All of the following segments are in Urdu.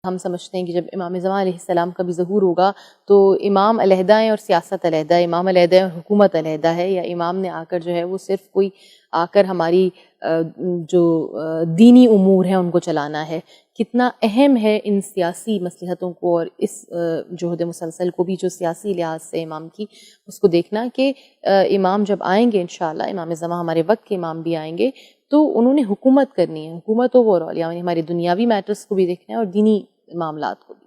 ہم سمجھتے ہیں کہ جب امام زمان علیہ السلام کا بھی ظہور ہوگا تو امام علیحدہ ہیں اور سیاست علیحدہ ہے، امام علیحدہ ہے اور حکومت علیحدہ ہے، یا امام نے آ کر جو ہے وہ صرف کوئی آ کر ہماری جو دینی امور ہیں ان کو چلانا ہے. کتنا اہم ہے ان سیاسی مصلحتوں کو اور اس جہد مسلسل کو بھی جو سیاسی لحاظ سے امام کی اس کو دیکھنا کہ امام جب آئیں گے انشاءاللہ، امام زمان ہمارے وقت کے امام بھی آئیں گے تو انہوں نے حکومت کرنی ہے، حکومت اوور آل، یعنی ہمارے دنیاوی میٹرز کو بھی دیکھنا ہے اور دینی معاملات کو بھی.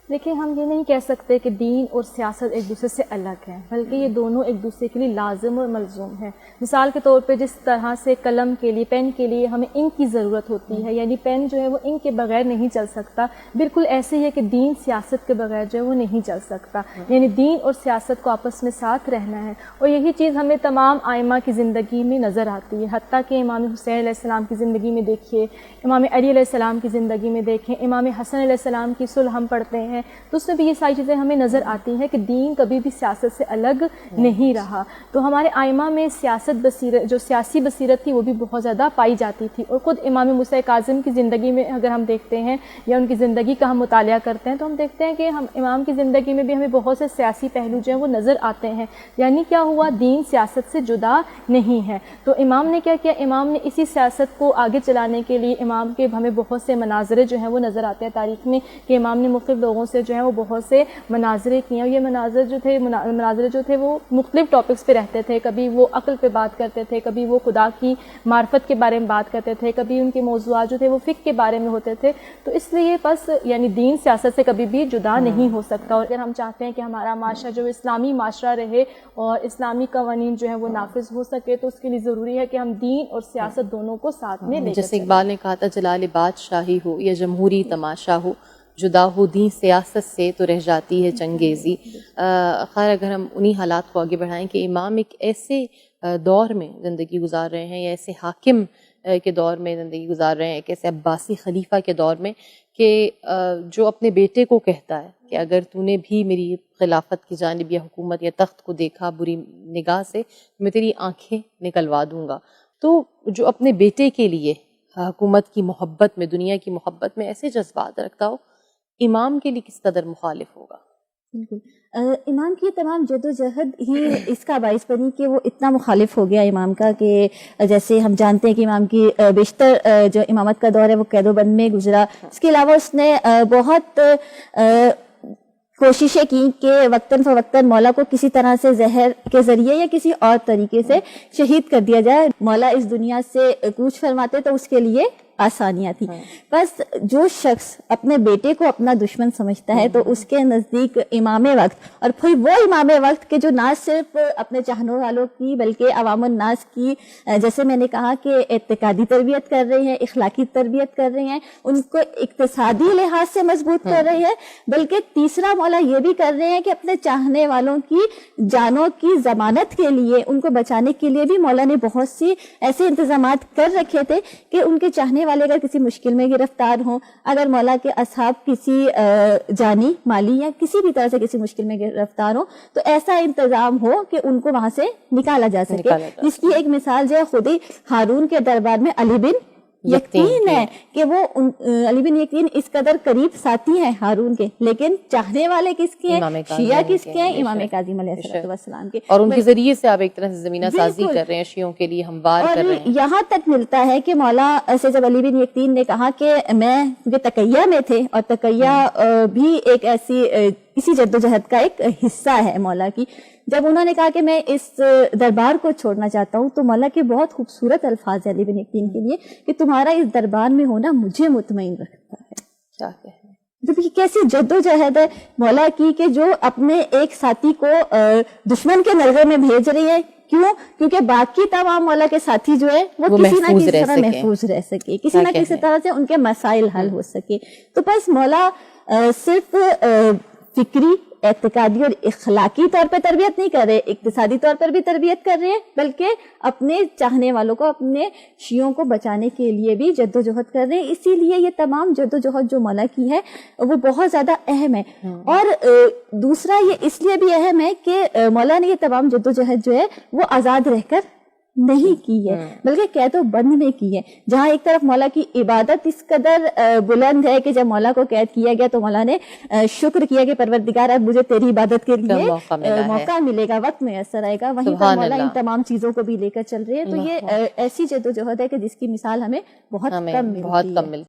دیکھیں ہم یہ نہیں کہہ سکتے کہ دین اور سیاست ایک دوسرے سے الگ ہیں، بلکہ یہ دونوں ایک دوسرے کے لیے لازم اور ملزوم ہیں. مثال کے طور پہ جس طرح سے قلم کے لیے، پین کے لیے ہمیں انک کی ضرورت ہوتی ہے، یعنی پین جو ہے وہ انک کے بغیر نہیں چل سکتا، بالکل ایسے ہی ہے کہ دین سیاست کے بغیر جو ہے وہ نہیں چل سکتا. یعنی دین اور سیاست کو آپس میں ساتھ رہنا ہے، اور یہی چیز ہمیں تمام ائمہ کی زندگی میں نظر آتی ہے. حتیٰ کہ امام حسین علیہ السلام کی زندگی میں دیکھیے، امام علی علیہ السلام کی زندگی میں دیکھیں، امام حسن علیہ السلام کی صلح ہم پڑھتے ہیں تو اس میں بھی یہ ساری چیزیں ہمیں نظر آتی ہیں کہ دین کبھی بھی سیاست سے الگ نہیں رہا. تو ہمارے ائمہ میں جو سیاسی بصیرت تھی وہ بھی بہت زیادہ پائی جاتی تھی. اور خود امام موسیٰ کاظم کی زندگی میں اگر ہم دیکھتے ہیں یا ان کی زندگی کا ہم مطالعہ کرتے ہیں تو ہم دیکھتے ہیں کہ ہم امام کی زندگی میں بھی ہمیں بہت سے سیاسی پہلو جو ہیں وہ نظر آتے ہیں. یعنی کیا ہوا، دین سیاست سے جدا نہیں ہے. تو امام نے کیا کیا، امام نے اسی سیاست کو آگے چلانے کے لیے امام کے ہمیں بہت سے مناظرے جو ہیں وہ نظر آتے ہیں تاریخ میں کہ امام نے مختلف لوگوں سے جو ہے وہ بہت سے مناظرے کیے. اور یہ مناظرے جو تھے وہ مختلف ٹاپکس پہ رہتے تھے. کبھی وہ عقل پہ بات کرتے تھے، کبھی وہ خدا کی معرفت کے بارے میں بات کرتے تھے، کبھی ان کے موضوعات جو تھے وہ فقہ کے بارے میں ہوتے تھے. تو اس لیے بس یعنی دین سیاست سے کبھی بھی جدا نہیں ہو سکتا. اور اگر ہم چاہتے ہیں کہ ہمارا معاشرہ جو اسلامی معاشرہ رہے اور اسلامی قوانین جو ہے وہ نافذ ہو سکے تو اس کے لیے ضروری ہے کہ ہم دین اور سیاست دونوں کو ساتھ میں لے کر جیسے اقبال نے کہا تھا، جلال بادشاہی ہو یا جمہوری تماشا ہو، جدا ہو دین سیاست سے تو رہ جاتی ہے چنگیزی. خیر اگر ہم انہی حالات کو آگے بڑھائیں کہ امام ایک ایسے دور میں زندگی گزار رہے ہیں یا ایسے حاکم کے دور میں زندگی گزار رہے ہیں، ایک ایسے عباسی خلیفہ کے دور میں کہ جو اپنے بیٹے کو کہتا ہے کہ اگر تو نے بھی میری خلافت کی جانب یا حکومت یا تخت کو دیکھا بری نگاہ سے میں تیری آنکھیں نکلوا دوں گا. تو جو اپنے بیٹے کے لیے حکومت کی محبت میں، دنیا کی محبت میں ایسے جذبات رکھتا ہو، امام کے لیے کس قدر مخالف ہوگا. بالکل امام کی تمام جد و جہد ہی اس کا باعث بنی کہ وہ اتنا مخالف ہو گیا امام کا کہ جیسے ہم جانتے ہیں کہ امام کی بیشتر جو امامت کا دور ہے وہ قید و بند میں گزرا. اس کے علاوہ اس نے بہت کوششیں کی کہ وقتاً فوقتاً مولا کو کسی طرح سے زہر کے ذریعے یا کسی اور طریقے سے شہید کر دیا جائے. مولا اس دنیا سے کوچ فرماتے تو اس کے لیے آسانیاں تھیں. بس جو شخص اپنے بیٹے کو اپنا دشمن سمجھتا ہے تو اس کے نزدیک امام وقت، اور پھر وہ امام وقت کے جو نہ صرف اپنے چاہنے والوں کی بلکہ عوام الناس کی، جیسے میں نے کہا کہ اعتقادی تربیت کر رہے ہیں، اخلاقی تربیت کر رہے ہیں، ان کو اقتصادی لحاظ سے مضبوط کر رہے ہیں، بلکہ تیسرا مولا یہ بھی کر رہے ہیں کہ اپنے چاہنے والوں کی جانوں کی ضمانت کے لیے، ان کو بچانے کے لیے بھی مولا نے بہت سی ایسے انتظامات کر رکھے تھے کہ ان کے چاہنے والے اگر کسی مشکل میں گرفتار ہوں، اگر مولا کے اصحاب کسی جانی مالی یا کسی بھی طرح سے کسی مشکل میں گرفتار ہوں تو ایسا انتظام ہو کہ ان کو وہاں سے نکالا جا سکے. جس کی ایک مثال جو ہے خود ہی ہارون کے دربار میں علی بن یقین ہے کہ وہ علی بن یقین اس قدر قریب ساتھی ہیں ہارون کے، لیکن چاہنے والے کس کے ہیں؟ شیعہ کس کے ہیں؟ امام کاظم علیہ السلام کے. اور ان کے ذریعے سے آپ ایک طرح سے زمینہ سازی کر رہے ہیں، شیعوں کے لیے ہموار کر رہے ہیں. اور یہاں تک ملتا ہے کہ مولا سے جب علی بن یقین نے کہا کہ میں تقیہ میں تھے، اور تقیہ بھی ایک ایسی اسی جدوجہد کا ایک حصہ ہے مولا کی، جب انہوں نے کہا کہ میں اس دربار کو چھوڑنا چاہتا ہوں تو مولا کے بہت خوبصورت الفاظ ہیں علی بن یقین کے لیے کہ تمہارا اس دربار میں ہونا مجھے مطمئن رکھتا ہے. کیا کہہ رہے ہیں؟ جب یہ کیسی جدوجہد ہے مولا کی کہ جو اپنے ایک ساتھی کو دشمن کے نلغے میں بھیج رہی ہے. کیوں؟ کیونکہ باقی تمام مولا کے ساتھی جو ہے وہ کسی نہ کسی طرح محفوظ رہ سکے، کسی نہ کسی طرح سے ان کے مسائل حل ہو سکے. تو بس مولا صرف فکری، اعتقادی اور اخلاقی طور پہ تربیت نہیں کر رہے، اقتصادی طور پر بھی تربیت کر رہے ہیں، بلکہ اپنے چاہنے والوں کو، اپنے شیعوں کو بچانے کے لیے بھی جد و جہد کر رہے ہیں. اسی لیے یہ تمام جد و جہد جو مولا کی ہے وہ بہت زیادہ اہم ہے. اور دوسرا یہ اس لیے بھی اہم ہے کہ مولا نے یہ تمام جد و جہد جو ہے وہ آزاد رہ کر نہیں کی ہے بلکہ قید و بند میں کی ہے. جہاں ایک طرف مولا کی عبادت اس قدر بلند ہے کہ جب مولا کو قید کیا گیا تو مولا نے شکر کیا کہ پروردگار اب مجھے تیری عبادت کے لیے موقع ملے گا, وقت میسر آئے گا. وہیں پر مولا ان تمام چیزوں کو بھی لے کر چل رہے ہیں. تو یہ ایسی جدوجہد ہے کہ جس کی مثال ہمیں بہت کم ملتی ہے.